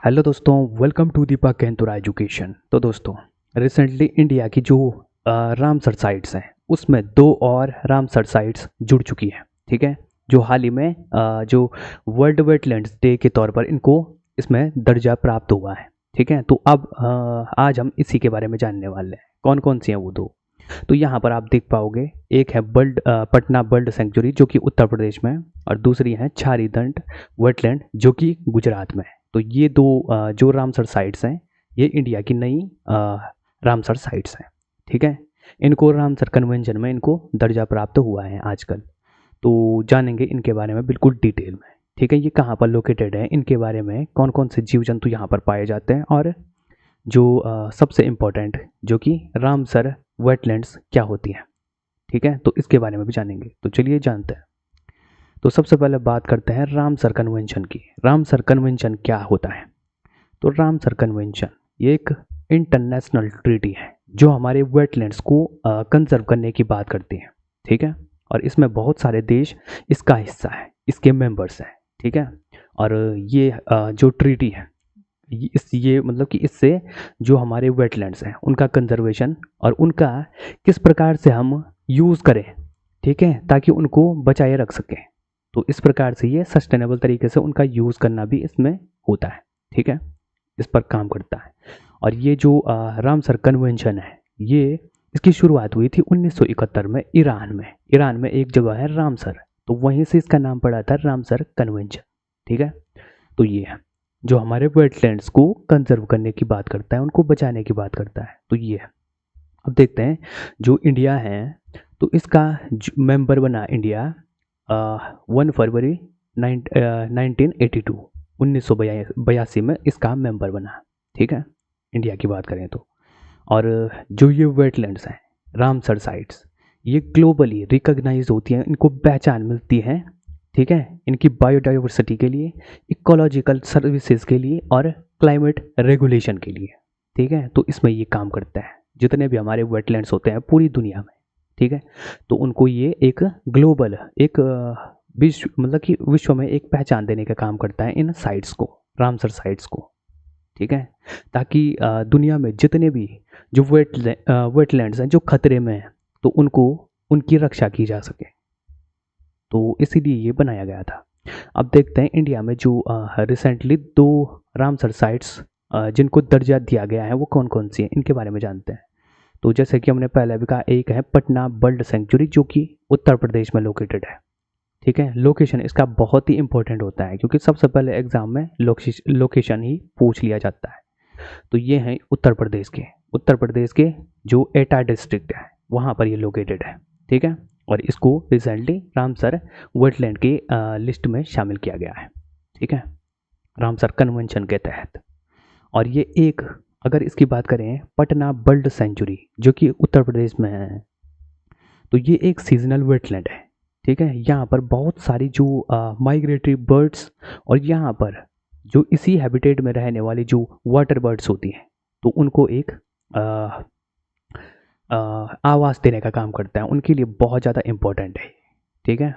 Hello दोस्तों, welcome to Deepak केंतुरा education. तो दोस्तों, रिसेंटली इंडिया की जो रामसर साइट्स हैं उसमें दो और रामसर साइट्स जुड़ चुकी हैं। ठीक है, जो हाल ही में जो वर्ल्ड वेटलैंड्स डे के तौर पर इनको इसमें दर्जा प्राप्त हुआ है। ठीक है, तो अब आज हम इसी के बारे में जानने वाले हैं कौन कौन सी हैं वो दो। तो यहाँ पर आप देख पाओगे, एक है पटना बर्ड सेंचुरी जो कि उत्तर प्रदेश में है, और दूसरी है छारीदंड वेटलैंड जो कि गुजरात में है। तो ये दो जो रामसर साइट्स हैं ये इंडिया की नई रामसर साइट्स हैं। ठीक है, इनको रामसर कन्वेंशन में इनको दर्जा प्राप्त हुआ है आजकल। तो जानेंगे इनके बारे में बिल्कुल डिटेल में। ठीक है, ये कहाँ पर लोकेटेड है, इनके बारे में कौन कौन से जीव जंतु यहाँ पर पाए जाते हैं, और जो सबसे इम्पोर्टेंट जो कि रामसर वेटलैंड्स क्या होती हैं। ठीक है, तो इसके बारे में भी जानेंगे। तो चलिए जानते हैं। तो सबसे पहले बात करते हैं रामसर कन्वेंशन की। रामसर कन्वेंशन क्या होता है? तो रामसर कन्वेंशन ये एक इंटरनेशनल ट्रीटी है जो हमारे वेटलैंड्स को कंजर्व करने की बात करती है। ठीक है, और इसमें बहुत सारे देश इसका हिस्सा है, इसके मेंबर्स हैं। ठीक है, और ये जो ट्रीटी है ये मतलब कि इससे जो हमारे वेटलैंड्स हैं उनका कंजर्वेशन और उनका किस प्रकार से हम यूज़ करें, ठीक है, ताकि उनको बचाए रख सकें। तो इस प्रकार से ये सस्टेनेबल तरीके से उनका यूज़ करना भी इसमें होता है। ठीक है, इस पर काम करता है। और ये जो रामसर कन्वेंशन है ये इसकी शुरुआत हुई थी 1971 में ईरान में। ईरान में एक जगह है रामसर, तो वहीं से इसका नाम पड़ा था रामसर कन्वेंशन। ठीक है, तो ये है जो हमारे वेटलैंड्स को कंजर्व करने की बात करता है, उनको बचाने की बात करता है। तो ये है। अब देखते हैं जो इंडिया है, तो इसका मेंबर बना इंडिया 1 फरवरी 1982 1982 में इसका मेंबर बना। ठीक है, इंडिया की बात करें तो। और जो ये वेटलैंड्स हैं रामसर साइट्स ये ग्लोबली रिकॉग्नाइज होती हैं, इनको पहचान मिलती है। ठीक है, इनकी बायोडाइवर्सिटी के लिए, इकोलॉजिकल सर्विसेज के लिए और क्लाइमेट रेगुलेशन के लिए। ठीक है, तो इसमें ये काम करता है। जितने भी हमारे वेटलैंड्स होते हैं पूरी दुनिया में, ठीक है, तो उनको ये एक ग्लोबल एक विश्व मतलब कि विश्व में एक पहचान देने का काम करता है इन साइट्स को, रामसर साइट्स को। ठीक है, ताकि दुनिया में जितने भी जो वेटलैंड्स हैं जो खतरे में हैं तो उनको उनकी रक्षा की जा सके। तो इसीलिए ये बनाया गया था। अब देखते हैं इंडिया में जो रिसेंटली दो रामसर साइट्स जिनको दर्जा दिया गया है वो कौन कौन सी हैं, इनके बारे में जानते हैं। तो जैसे कि हमने पहले भी कहा, एक है पटना बर्ड सेंचुरी जो कि उत्तर प्रदेश में लोकेटेड है। ठीक है, लोकेशन इसका बहुत ही इंपॉर्टेंट होता है क्योंकि सबसे पहले एग्जाम में लोकेशन ही पूछ लिया जाता है। तो ये हैं उत्तर प्रदेश के जो एटा डिस्ट्रिक्ट है वहाँ पर ये लोकेटेड है। ठीक है, और इसको रिसेंटली रामसर वेटलैंड के लिस्ट में शामिल किया गया है। ठीक है, रामसर कन्वेंशन के तहत। और ये एक, अगर इसकी बात करें पटना बर्ड सेंचुरी जो कि उत्तर प्रदेश में है, तो ये एक सीजनल वेटलैंड है। ठीक है, यहाँ पर बहुत सारी जो माइग्रेटरी बर्ड्स और यहाँ पर जो इसी हैबिटेट में रहने वाली जो वाटर बर्ड्स होती हैं तो उनको एक आवाज़ देने का काम करता है, उनके लिए बहुत ज़्यादा इम्पोर्टेंट है। ठीक है,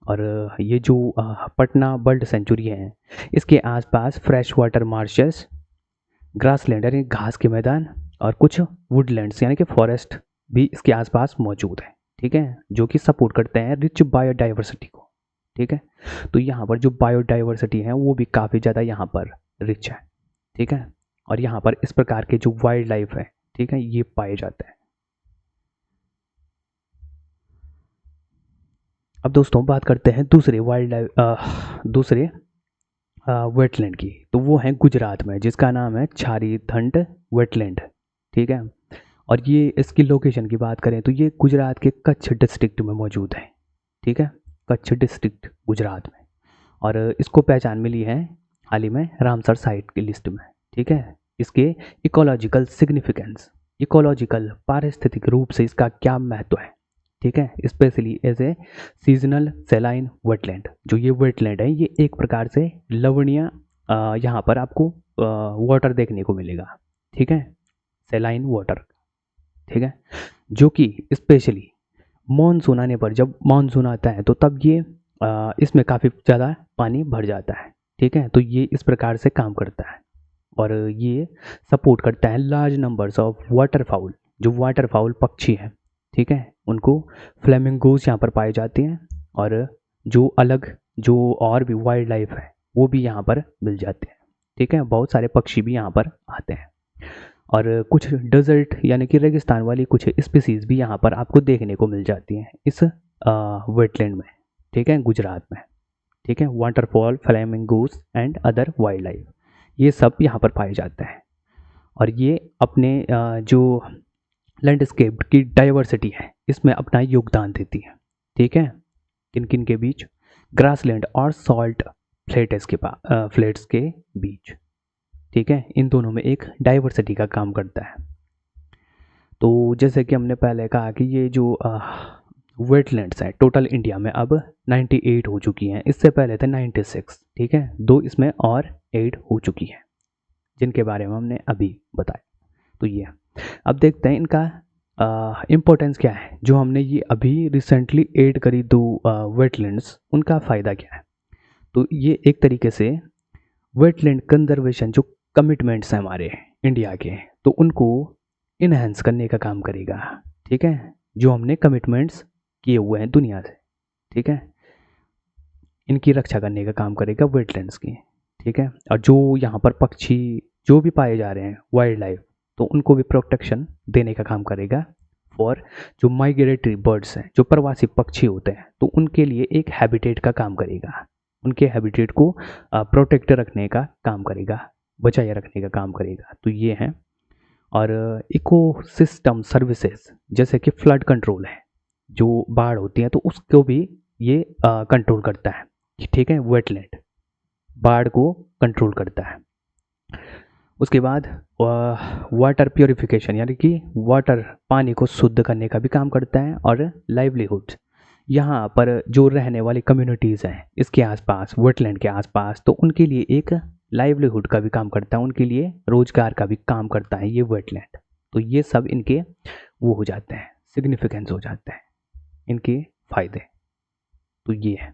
और ये जो पटना बर्ड सेंचुरी है इसके आसपास फ्रेश वाटर मार्शेस, ग्रासलैंड यानी घास के मैदान, और कुछ वुडलैंड्स यानी कि फॉरेस्ट भी इसके आसपास मौजूद है। ठीक है, जो कि सपोर्ट करते हैं रिच बायोडाइवर्सिटी को। ठीक है, तो यहाँ पर जो बायोडाइवर्सिटी है वो भी काफ़ी ज़्यादा यहाँ पर रिच है। ठीक है, और यहाँ पर इस प्रकार के जो वाइल्ड लाइफ है, ठीक है, ये पाए जाते हैं। अब दोस्तों बात करते हैं दूसरे वाइल्ड लाइफ दूसरे वेटलैंड की। तो वो है गुजरात में जिसका नाम है छारीदंड वेटलैंड। ठीक है, और ये इसकी लोकेशन की बात करें तो ये गुजरात के कच्छ डिस्ट्रिक्ट में मौजूद है। ठीक है, कच्छ डिस्ट्रिक्ट गुजरात में, और इसको पहचान मिली है हाल ही में रामसर साइट की लिस्ट में। ठीक है, इसके इकोलॉजिकल सिग्निफिकेंस, इकोलॉजिकल पारिस्थितिक रूप से इसका क्या महत्व है। ठीक है, specially as a seasonal saline wetland. जो ये वेटलैंड है ये एक प्रकार से लवणीय यहाँ पर आपको वाटर देखने को मिलेगा। ठीक है, सेलाइन वाटर। ठीक है, जो कि स्पेशली मानसून आने पर, जब मानसून आता है तो तब ये इसमें काफ़ी ज़्यादा पानी भर जाता है। ठीक है, तो ये इस प्रकार से काम करता है। और ये सपोर्ट करता है large numbers of water foul, जो वाटर फाउल पक्षी हैं, ठीक है, उनको फ्लेमिंगोज यहाँ पर पाए जाते हैं, और जो अलग जो और भी वाइल्ड लाइफ है वो भी यहाँ पर मिल जाते हैं, ठीक है, बहुत सारे पक्षी भी यहाँ पर आते हैं। और कुछ डेजर्ट यानी कि रेगिस्तान वाली कुछ स्पीसीज भी यहाँ पर आपको देखने को मिल जाती हैं इस वेटलैंड में, ठीक है, गुजरात में, ठीक है, waterfall, flamingos and other wild life, ये सब यहाँ पर पाए जाते हैं। और ये अपने जो लैंडस्केप की डाइवर्सिटी है इसमें अपना योगदान देती है, ठीक है, किन किन के बीच, ग्रासलैंड और सॉल्ट फ्लैट्स के बीच, ठीक है, इन दोनों में एक डाइवर्सिटी का काम करता है। तो जैसे कि हमने पहले कहा कि ये जो वेटलैंड्स हैं टोटल इंडिया में अब 98 हो चुकी हैं, इससे पहले थे 96, ठीक है, 2 इसमें और ऐड हो चुकी है जिनके बारे में हमने अभी बताया। तो ये अब देखते हैं इनका इम्पोर्टेंस क्या है, जो हमने ये अभी रिसेंटली ऐड करी 2 वेटलैंड्स, उनका फ़ायदा क्या है। तो ये एक तरीके से वेटलैंड कंजर्वेशन जो कमिटमेंट्स हैं हमारे इंडिया के, तो उनको इन्हेंस करने का काम करेगा, ठीक है, जो हमने कमिटमेंट्स किए हुए हैं दुनिया से, ठीक है, इनकी रक्षा करने का काम करेगा वेटलैंड्स की, ठीक है। और जो यहाँ पर पक्षी जो भी पाए जा रहे हैं वाइल्ड लाइफ, तो उनको भी प्रोटेक्शन देने का काम करेगा। और जो माइग्रेटरी बर्ड्स हैं, जो प्रवासी पक्षी होते हैं, तो उनके लिए एक हैबिटेट का काम करेगा, उनके हैबिटेट को प्रोटेक्ट रखने का काम करेगा, बचाए रखने का काम करेगा। तो ये है। और इकोसिस्टम सर्विसेज जैसे कि फ्लड कंट्रोल है, जो बाढ़ होती है तो उसको भी ये कंट्रोल करता है, ठीक है, वेटलैंड बाढ़ को कंट्रोल करता है। उसके बाद वाटर प्योरिफिकेशन यानी कि वाटर पानी को शुद्ध करने का भी काम करता है। और लाइवलीहुड, यहाँ पर जो रहने वाली कम्युनिटीज़ हैं इसके आसपास, वेटलैंड के आसपास, तो उनके लिए एक लाइवलीहुड का भी काम करता है, उनके लिए रोजगार का भी काम करता है ये वेटलैंड। तो ये सब इनके वो हो जाते हैं, सिग्निफिकेंस हो जाते हैं, इनके फ़ायदे। तो ये है।